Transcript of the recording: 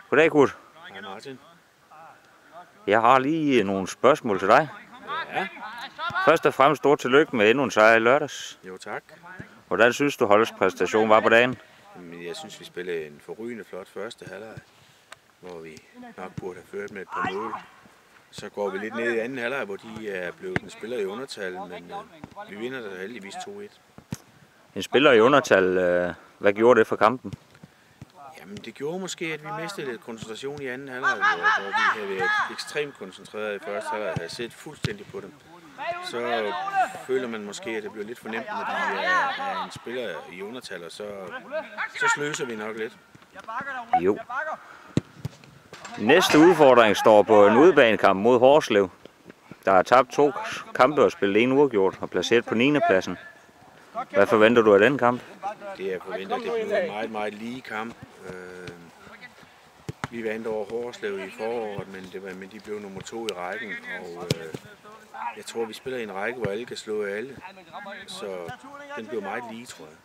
Goddag, Kurt. Hej Martin. Jeg har lige nogle spørgsmål til dig. Ja. Først og fremmest stort tillykke med endnu en sejr i lørdags. Jo tak. Hvordan synes du, holdets præstation var på dagen? Jeg synes, vi spillede en forrygende flot første halvleg, hvor vi nok burde have ført med et par mål. Så går vi lidt ned i anden halvleg, hvor de er blevet en spiller i undertal, men vi vinder der heldigvis 2-1. En spiller i undertal, hvad gjorde det for kampen? Jamen det gjorde måske, at vi mistede lidt koncentration i anden halvleg, hvor vi havde været ekstremt koncentreret i første halvleg, havde set fuldstændig på dem. Så føler man måske, at det bliver lidt for nemt, når de er en spiller i undertal, og så sløser vi nok lidt. Jo. Næste udfordring står på en udebanekamp mod Hårslev, der har tabt 2 kampe og spillet 1 uafgjort og placeret på 9. pladsen. Hvad forventer du af den kamp? Det jeg forventer, det bliver en meget, meget lige kamp. Vi vandt over Hårslev i foråret, men de blev nummer 2 i rækken, og jeg tror, vi spiller i en række, hvor alle kan slå alle. Så den bliver meget lige, tror jeg.